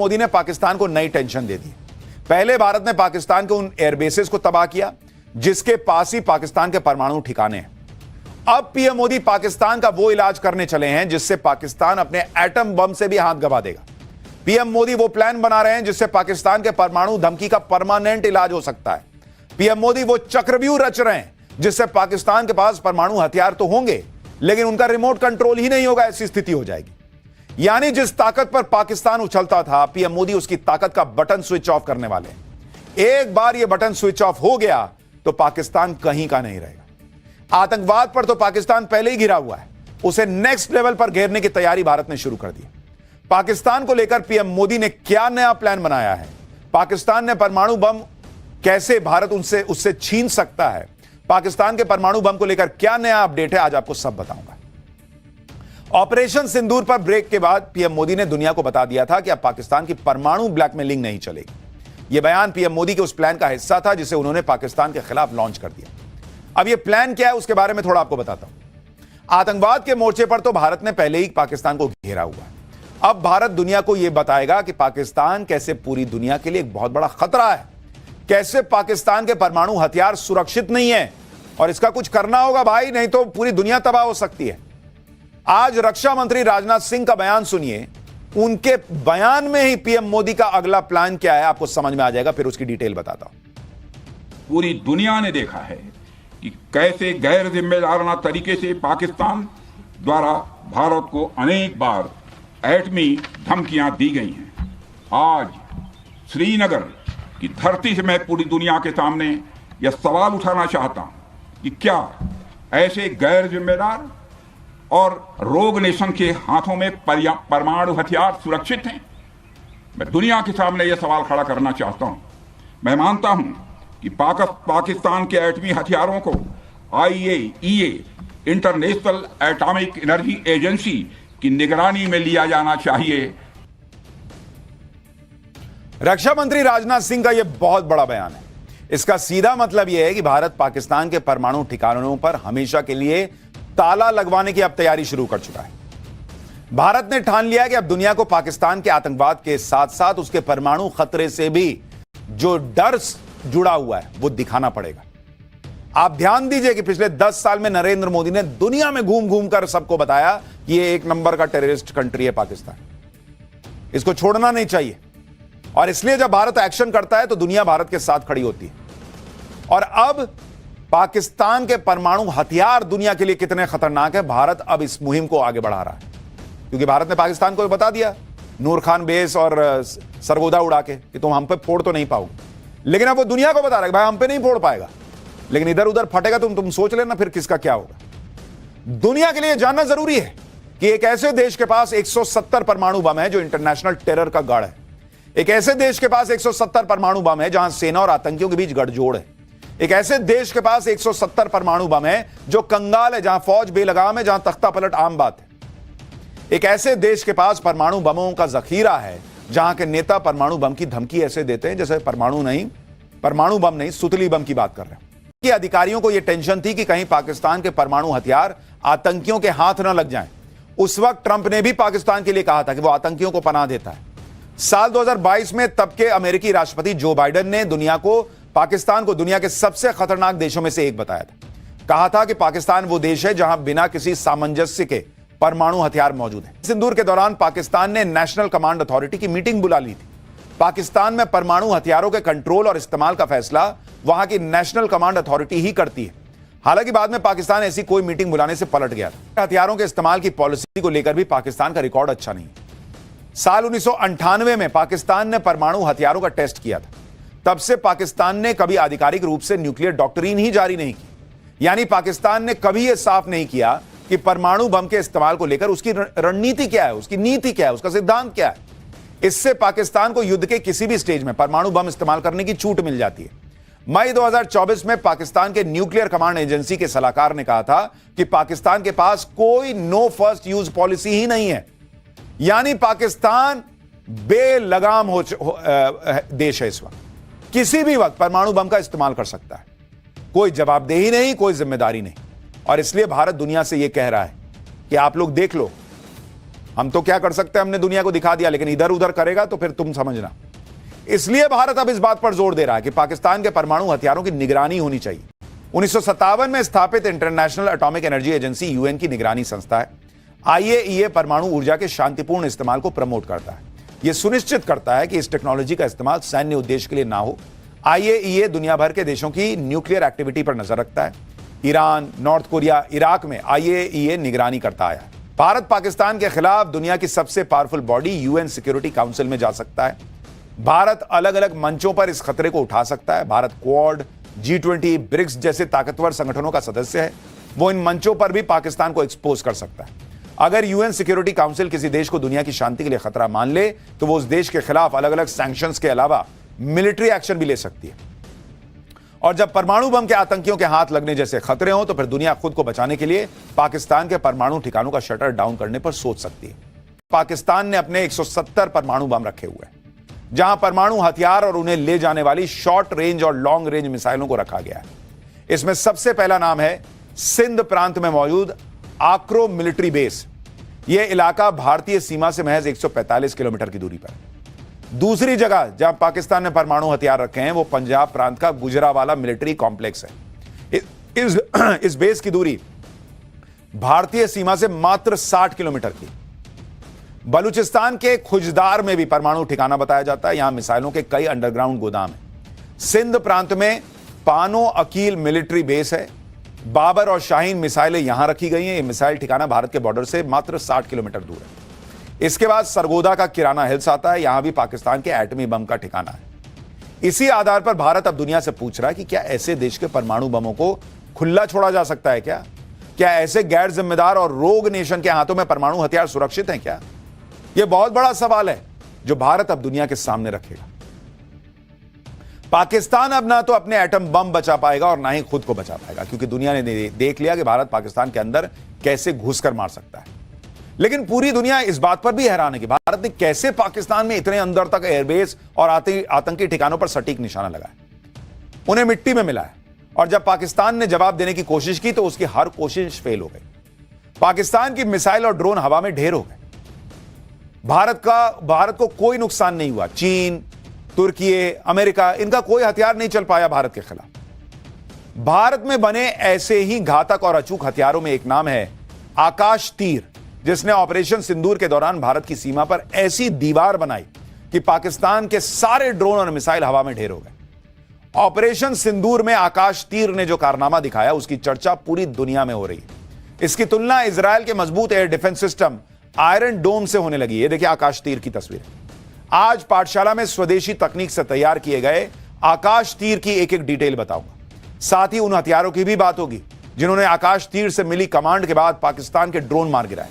मोदी ने पाकिस्तान को नई टेंशन दे दी। पहले भारत ने पाकिस्तान के उन एयरबेसेस को तबाह किया जिसके पास ही पाकिस्तान के परमाणु ठिकाने हैं। अब पीएम मोदी पाकिस्तान का वो इलाज करने चले हैं जिससे पाकिस्तान अपने एटम बम से भी हाथ गवा देगा। पीएम मोदी वो प्लान बना रहे हैं जिससे पाकिस्तान के परमाणु धमकी का परमानेंट इलाज हो सकता है। पीएम मोदी वो चक्रव्यूह रच रहे हैं जिससे पाकिस्तान के पास परमाणु हथियार तो होंगे लेकिन उनका रिमोट कंट्रोल ही नहीं होगा, ऐसी स्थिति हो जाएगी। यानी जिस ताकत पर पाकिस्तान उछलता था, पीएम मोदी उसकी ताकत का बटन स्विच ऑफ करने वाले हैं। एक बार यह बटन स्विच ऑफ हो गया तो पाकिस्तान कहीं का नहीं रहेगा। आतंकवाद पर तो पाकिस्तान पहले ही घिरा हुआ है, उसे नेक्स्ट लेवल पर घेरने की तैयारी भारत ने शुरू कर दी। पाकिस्तान को लेकर पीएम मोदी ने क्या नया प्लान बनाया है, पाकिस्तान ने परमाणु बम कैसे भारत उससे छीन सकता है, पाकिस्तान के परमाणु बम को लेकर क्या नया अपडेट है, आज आपको सब बताऊंगा। ऑपरेशन सिंदूर पर ब्रेक के बाद पीएम मोदी ने दुनिया को बता दिया था कि अब पाकिस्तान की परमाणु ब्लैकमेलिंग नहीं चलेगी। यह बयान पीएम मोदी के उस प्लान का हिस्सा था जिसे उन्होंने पाकिस्तान के खिलाफ लॉन्च कर दिया। अब यह प्लान क्या है उसके बारे में थोड़ा आपको बताता हूं। आतंकवाद के मोर्चे पर तो भारत ने पहले ही पाकिस्तान को घेरा हुआ है। अब भारत दुनिया को यह बताएगा कि पाकिस्तान कैसे पूरी दुनिया के लिए एक बहुत बड़ा खतरा है, कैसे पाकिस्तान के परमाणु हथियार सुरक्षित नहीं है और इसका कुछ करना होगा भाई, नहीं तो पूरी दुनिया तबाह हो सकती है। आज रक्षा मंत्री राजनाथ सिंह का बयान सुनिए। उनके बयान में ही पीएम मोदी का अगला प्लान क्या है आपको समझ में आ जाएगा, फिर उसकी डिटेल बताता हूं। पूरी दुनिया ने देखा है कि कैसे गैर जिम्मेदाराना तरीके से पाकिस्तान द्वारा भारत को अनेक बार एटमी धमकियां दी गई हैं। आज श्रीनगर की धरती से मैं पूरी दुनिया के सामने यह सवाल उठाना चाहता हूं कि क्या ऐसे गैर जिम्मेदार और रोग नेशन के हाथों में परमाणु हथियार सुरक्षित हैं? मैं दुनिया के सामने यह सवाल खड़ा करना चाहता हूं। मैं मानता हूं कि पाकिस्तान के एटमी हथियारों को IAEA international atomic energy agency की निगरानी में लिया जाना चाहिए। रक्षा मंत्री राजनाथ सिंह का यह बहुत बड़ा बयान है। इसका सीधा मतलब यह है कि भारत पाकिस्तान के परमाणु ठिकानों पर हमेशा के लिए ताला लगवाने की अब तैयारी शुरू कर चुका है। भारत ने ठान लिया है कि अब दुनिया को पाकिस्तान के आतंकवाद के साथ साथ उसके परमाणु खतरे से भी जो डर जुड़ा हुआ है वो दिखाना पड़ेगा। आप ध्यान दीजिए कि पिछले 10 साल में नरेंद्र मोदी ने दुनिया में घूम घूम कर सबको बताया कि ये एक नंबर का टेररिस्ट कंट्री है पाकिस्तान, इसको छोड़ना नहीं चाहिए। और इसलिए जब भारत एक्शन करता है तो दुनिया भारत के साथ खड़ी होती है। और अब पाकिस्तान के परमाणु हथियार दुनिया के लिए कितने खतरनाक है, भारत अब इस मुहिम को आगे बढ़ा रहा है। क्योंकि भारत ने पाकिस्तान को बता दिया नूर खान बेस और सरगोदा उड़ा के कि तुम हम पे फोड़ तो नहीं पाओगे, लेकिन अब वो दुनिया को बता रहा है भाई हम पे नहीं फोड़ पाएगा, लेकिन इधर उधर फटेगा तुम सोच लेना फिर किसका क्या होगा। दुनिया के लिए जानना जरूरी है कि एक ऐसे देश के पास 170 परमाणु बम है जो इंटरनेशनल टेरर का गढ़ है। एक ऐसे देश के पास 170 परमाणु बम है जहां सेना और आतंकियों के बीच गठजोड़ है। एक ऐसे देश के पास 170 परमाणु बम है जो कंगाल है, जहां फौज बेलगाम है, जहां तख्ता पलट आम बात है। एक ऐसे देश के पास परमाणु बमों का जखीरा है जहां के नेता परमाणु बम की धमकी ऐसे देते हैं जैसे परमाणु बम नहीं सुतली बम की बात कर रहे हैं। कि अधिकारियों को यह टेंशन थी कि कहीं पाकिस्तान के परमाणु हथियार आतंकियों के हाथ न लग जाएं। उस वक्त ट्रंप ने भी पाकिस्तान के लिए कहा था कि वो आतंकियों को पनाह देता है। साल 2022 में तब के अमेरिकी राष्ट्रपति जो बाइडेन ने पाकिस्तान को दुनिया के सबसे खतरनाक देशों में से एक बताया था। कहा था कि पाकिस्तान वो देश है जहां बिना किसी सामंजस्य के परमाणु हथियार मौजूद हैं। सिंदूर के दौरान पाकिस्तान ने नेशनल कमांड अथॉरिटी की मीटिंग बुला ली थी। पाकिस्तान में परमाणु हथियारों के कंट्रोल और इस्तेमाल का फैसला वहां की नेशनल कमांड अथॉरिटी ही करती है। हालांकि बाद में पाकिस्तान ऐसी कोई मीटिंग बुलाने से पलट गया था। हथियारों के इस्तेमाल की पॉलिसी को लेकर भी पाकिस्तान का रिकॉर्ड अच्छा नहीं। साल 1998 में पाकिस्तान ने परमाणु हथियारों का टेस्ट किया था। तब से पाकिस्तान ने कभी आधिकारिक रूप से न्यूक्लियर डॉक्ट्रिन ही जारी नहीं की। यानी पाकिस्तान ने कभी यह साफ नहीं किया कि परमाणु बम के इस्तेमाल को लेकर उसकी रणनीति क्या है, उसकी नीति क्या है, उसका सिद्धांत क्या है। इससे पाकिस्तान को युद्ध के किसी भी स्टेज में परमाणु बम इस्तेमाल करने की छूट मिल जाती है। मई 2024 में पाकिस्तान के न्यूक्लियर कमांड एजेंसी के सलाहकार ने कहा था कि पाकिस्तान के पास कोई नो फर्स्ट यूज पॉलिसी ही नहीं है। यानी पाकिस्तान बेलगाम देश है। इस वक्त किसी भी वक्त परमाणु बम का इस्तेमाल कर सकता है, कोई जवाबदेही नहीं, कोई जिम्मेदारी नहीं। और इसलिए भारत दुनिया से यह कह रहा है कि आप लोग देख लो, हम तो क्या कर सकते हैं, हमने दुनिया को दिखा दिया, लेकिन इधर उधर करेगा तो फिर तुम समझना। इसलिए भारत अब इस बात पर जोर दे रहा है कि पाकिस्तान के परमाणु हथियारों की निगरानी होनी चाहिए। 1957 में स्थापित international atomic energy agency UN की निगरानी संस्था है। आईएईए परमाणु ऊर्जा के शांतिपूर्ण इस्तेमाल को प्रमोट करता है। यह सुनिश्चित करता है कि इस टेक्नोलॉजी का इस्तेमाल सैन्य उद्देश्य के लिए ना हो। आईएईए दुनिया भर के देशों की न्यूक्लियर एक्टिविटी पर नजर रखता है। ईरान, नॉर्थ कोरिया, इराक में आईएईए निगरानी करता आया है। भारत पाकिस्तान के खिलाफ दुनिया की सबसे powerful body UN security council में जा सकता है। भारत अलग अलग मंचों पर इस खतरे को उठा सकता है। भारत क्वाड, G20, ब्रिक्स जैसे ताकतवर संगठनों का सदस्य है। वो इन मंचों पर भी पाकिस्तान को एक्सपोज कर सकता है। अगर यूएन सिक्योरिटी काउंसिल किसी देश को दुनिया की शांति के लिए खतरा मान ले तो वो उस देश के खिलाफ अलग अलग सैंक्शंस के अलावा मिलिट्री एक्शन भी ले सकती है। और जब परमाणु बम के आतंकियों के हाथ लगने जैसे खतरे हों तो फिर दुनिया खुद को बचाने के लिए पाकिस्तान के परमाणु ठिकानों का शटर डाउन करने पर सोच सकती है। पाकिस्तान ने अपने 170 परमाणु बम रखे हुए हैं, जहां परमाणु हथियार और उन्हें ले जाने वाली शॉर्ट रेंज और लॉन्ग रेंज मिसाइलों को रखा गया है। इसमें सबसे पहला नाम है सिंध प्रांत में मौजूद आक्रो मिलिट्री बेस। यह इलाका भारतीय सीमा से महज 145 किलोमीटर की दूरी पर। दूसरी जगह जहां पाकिस्तान ने परमाणु हथियार रखे हैं वो पंजाब प्रांत का गुजरावाला मिलिट्री कॉम्प्लेक्स है। इस बेस की दूरी भारतीय सीमा से मात्र 60 किलोमीटर की। बलूचिस्तान के खुजदार में भी परमाणु ठिकाना बताया जाता है। यहां मिसाइलों के कई अंडरग्राउंड गोदाम हैं। सिंध प्रांत में पानो अकील मिलिट्री बेस है। बाबर और शाहीन मिसाइलें यहां रखी गई हैं। यह मिसाइल ठिकाना भारत के बॉर्डर से मात्र 60 किलोमीटर दूर है। इसके बाद सरगोदा का किराना हिल्स आता है। यहां भी पाकिस्तान के एटमी बम का ठिकाना है। इसी आधार पर भारत अब दुनिया से पूछ रहा है कि क्या ऐसे देश के परमाणु बमों को खुला छोड़ा जा सकता है क्या ऐसे गैर जिम्मेदार और रोग नेशन के हाथों में परमाणु हथियार सुरक्षित हैं क्या? यह बहुत बड़ा सवाल है जो भारत अब दुनिया के सामने रखेगा। पाकिस्तान अब ना तो अपने एटम बम बचा पाएगा और ना ही खुद को बचा पाएगा, क्योंकि दुनिया ने देख लिया कि भारत पाकिस्तान के अंदर कैसे घुसकर मार सकता है। लेकिन पूरी दुनिया इस बात पर भी हैरान है कि भारत ने कैसे पाकिस्तान में इतने अंदर तक एयरबेस और आतंकी ठिकानों पर सटीक निशाना लगाया, उन्हें मिट्टी में मिला है। और जब पाकिस्तान ने जवाब देने की कोशिश की तो उसकी हर कोशिश फेल हो गई। पाकिस्तान की मिसाइल और ड्रोन हवा में ढेर हो गए। भारत को कोई नुकसान नहीं हुआ। चीन, तुर्की, अमेरिका, इनका कोई हथियार नहीं चल पाया भारत के खिलाफ। भारत में बने ऐसे ही घातक और अचूक हथियारों में एक नाम है आकाश तीर, जिसने ऑपरेशन सिंदूर के दौरान भारत की सीमा पर ऐसी दीवार बनाई कि पाकिस्तान के सारे ड्रोन और मिसाइल हवा में ढेर हो गए। ऑपरेशन सिंदूर में आकाश तीर ने जो कारनामा दिखाया उसकी चर्चा पूरी दुनिया में हो रही है। इसकी तुलना इजरायल के मजबूत एयर डिफेंस सिस्टम आयरन डोम से होने लगी है। देखिए आकाश तीर की तस्वीर। आज पाठशाला में स्वदेशी तकनीक से तैयार किए गए आकाश तीर की एक एक डिटेल बताऊंगा। साथ ही उन हथियारों की भी बात होगी जिन्होंने आकाश तीर से मिली कमांड के बाद पाकिस्तान के ड्रोन मार गिराए।